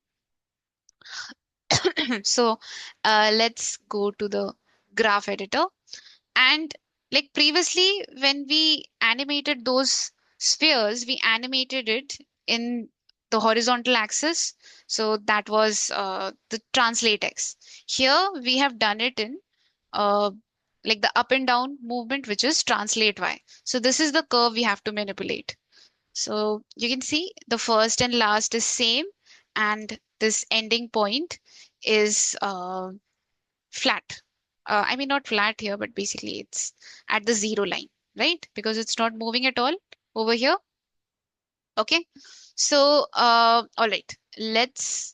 So let's go to the graph editor. And like previously, when we animated those spheres, we animated it in the horizontal axis. So that was the translate X. Here we have done it in uh, like the up and down movement, which is translate Y. So this is the curve we have to manipulate. So you can see the first and last is same, and this ending point is flat. I mean, not flat here, but basically it's at the zero line, right? Because it's not moving at all over here. Okay. So, all right, let's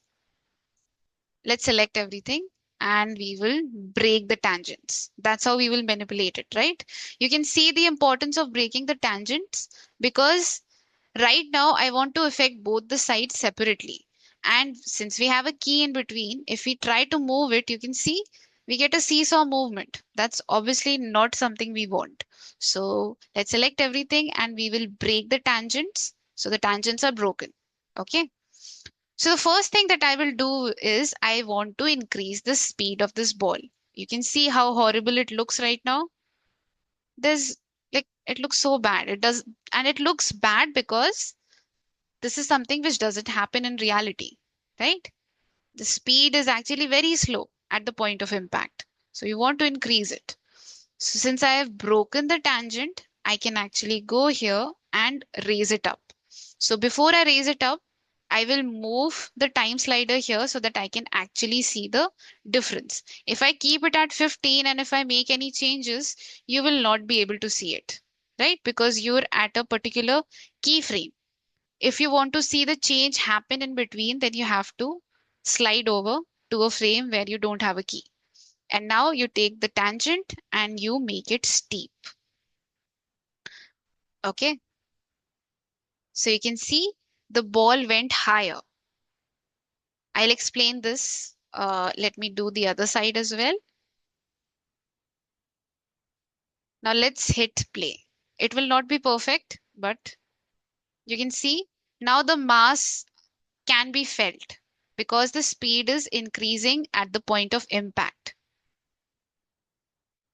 select everything and we will break the tangents. That's how we will manipulate it, right? You can see the importance of breaking the tangents because right now I want to affect both the sides separately. And since we have a key in between, if we try to move it, you can see we get a seesaw movement. That's obviously not something we want. So let's select everything and we will break the tangents. So the tangents are broken. Okay. So the first thing that I will do is I want to increase the speed of this ball. You can see how horrible it looks right now. There's like it looks so bad. It does, and it looks bad because this is something which doesn't happen in reality, right? The speed is actually very slow at the point of impact. So you want to increase it. So since I have broken the tangent, I can actually go here and raise it up. So before I raise it up, I will move the time slider here so that I can actually see the difference. If I keep it at 15 and if I make any changes, you will not be able to see it, right? Because you're at a particular keyframe. If you want to see the change happen in between, then you have to slide over to a frame where you don't have a key. And now you take the tangent and you make it steep. Okay. So you can see the ball went higher. I'll explain this. Let me do the other side as well. Now let's hit play. It will not be perfect, but you can see now the mass can be felt because the speed is increasing at the point of impact,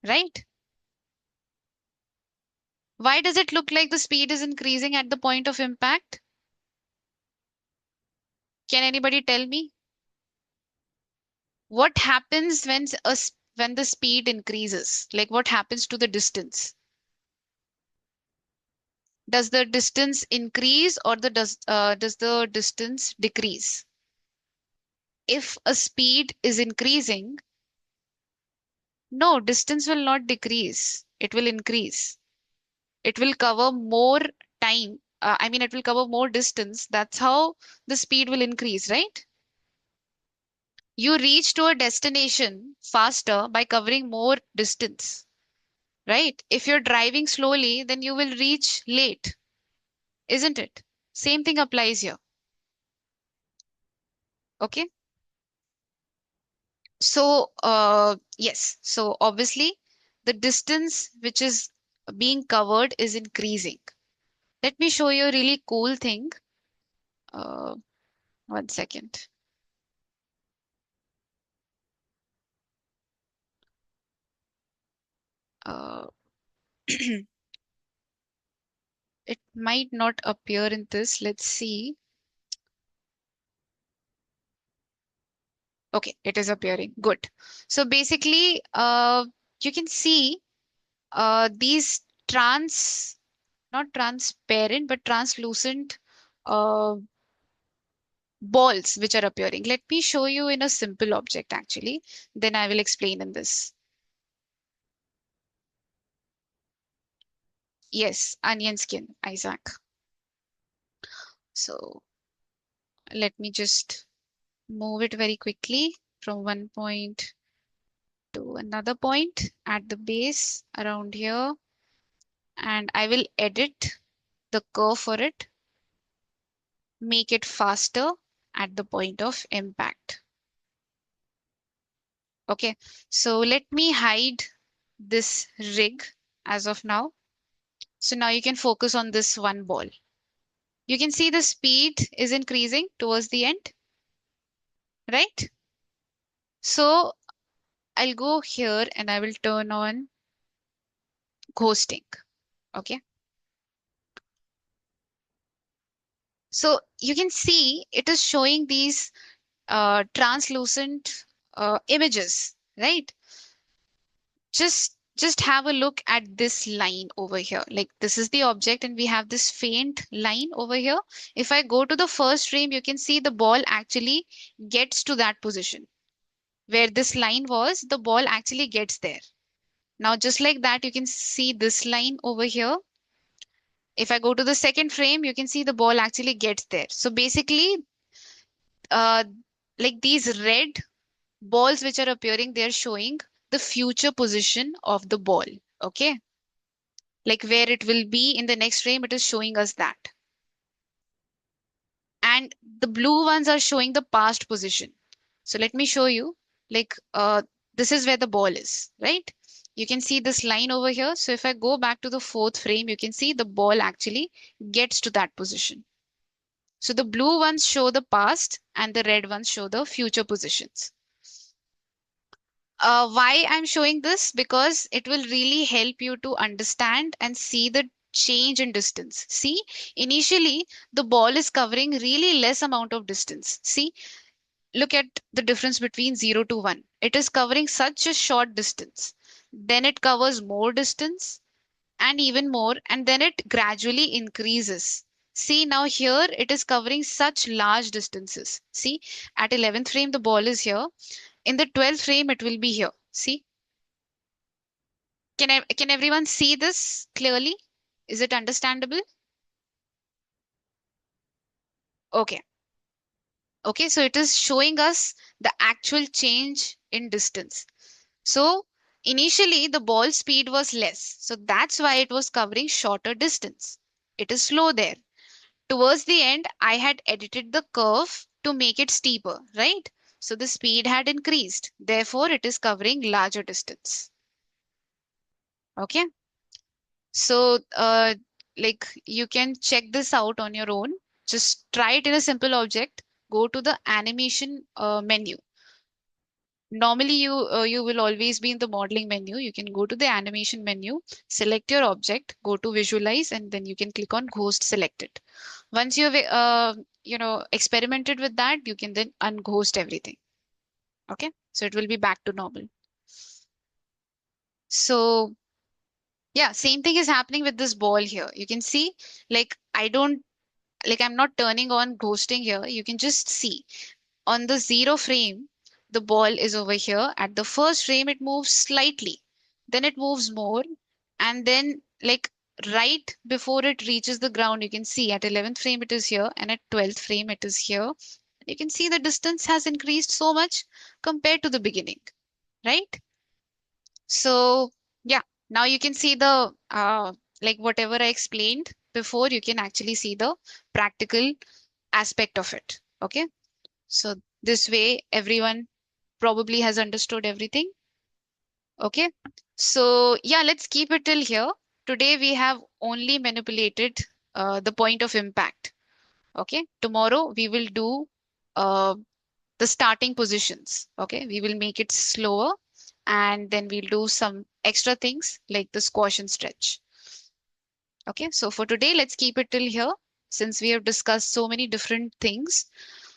right? Why does it look like the speed is increasing at the point of impact? Can anybody tell me? What happens when the speed increases? Like what happens to the distance? Does the distance increase or does the distance decrease? If a speed is increasing, no, distance will not decrease. It will increase. It will cover more time. I mean, it will cover more distance. That's how the speed will increase, right? You reach to a destination faster by covering more distance, right? If you're driving slowly, then you will reach late, isn't it? Same thing applies here. Okay. So, yes. So obviously, the distance which is being covered is increasing. Let me show you a really cool thing. Uh, 1 second. Uh, it might not appear in this. Let's see. Okay, it is appearing. Good. So basically, you can see these not transparent, but translucent uh, balls which are appearing. Let me show you in a simple object actually. Then I will explain in this. Yes, onion skin, Isaac. So let me just move it very quickly from one point to another point at the base around here, and I will edit the curve for it, make it faster at the point of impact. Okay, so let me hide this rig as of now. So now you can focus on this one ball. You can see the speed is increasing towards the end, right? So I'll go here and I will turn on ghosting. Okay. So you can see it is showing these translucent images, right? Just have a look at this line over here. Like this is the object and we have this faint line over here. If I go to the first frame, you can see the ball actually gets to that position. Where this line was, the ball actually gets there. Now, just like that, you can see this line over here. If I go to the second frame, you can see the ball actually gets there. So basically, uh, like these red balls which are appearing, they're showing the future position of the ball. Okay. Like where it will be in the next frame, it is showing us that. And the blue ones are showing the past position. So let me show you, like this is where the ball is, right? You can see this line over here. So if I go back to the fourth frame, you can see the ball actually gets to that position. So the blue ones show the past and the red ones show the future positions. Why I'm showing this? Because it will really help you to understand and see the change in distance. See, initially the ball is covering really less amount of distance. See, look at the difference between 0 to 1. It is covering such a short distance. Then it covers more distance and even more, and then it gradually increases. See, now here it is covering such large distances. See, at 11th frame, the ball is here. In the 12th frame, it will be here. See, can everyone see this clearly? Is it understandable? Okay. Okay, so it is showing us the actual change in distance. So initially the ball speed was less. So that's why it was covering shorter distance. It is slow there. Towards the end, I had edited the curve to make it steeper, right? So the speed had increased. Therefore, it is covering larger distance. Okay. So, like you can check this out on your own. Just try it in a simple object. Go to the animation menu. Normally, you will always be in the modeling menu. You can go to the animation menu, select your object, go to visualize, and then you can click on ghost selected. Once you've experimented with that, you can then unghost everything. Okay, so it will be back to normal. So yeah, same thing is happening with this ball here. You can see, like I'm not turning on ghosting here. You can just see on the 0 frame, the ball is over here. At the first frame, it moves slightly. Then it moves more. And then, like right before it reaches the ground, you can see at 11th frame, it is here. And at 12th frame, it is here. You can see the distance has increased so much compared to the beginning, right? So, yeah, now you can see the, like whatever I explained before, you can actually see the practical aspect of it. Okay. So this way, everyone probably has understood everything. Okay. So yeah, let's keep it till here. Today we have only manipulated the point of impact. Okay. Tomorrow we will do uh, the starting positions. Okay. We will make it slower and then we'll do some extra things like the squash and stretch. Okay. So for today, let's keep it till here since we have discussed so many different things.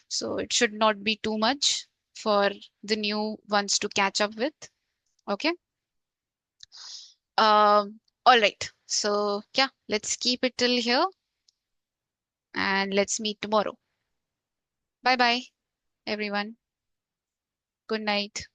So it should not be too much for the new ones to catch up with. Okay. All right. So yeah, let's keep it till here and let's meet tomorrow. Bye bye, everyone. Good night.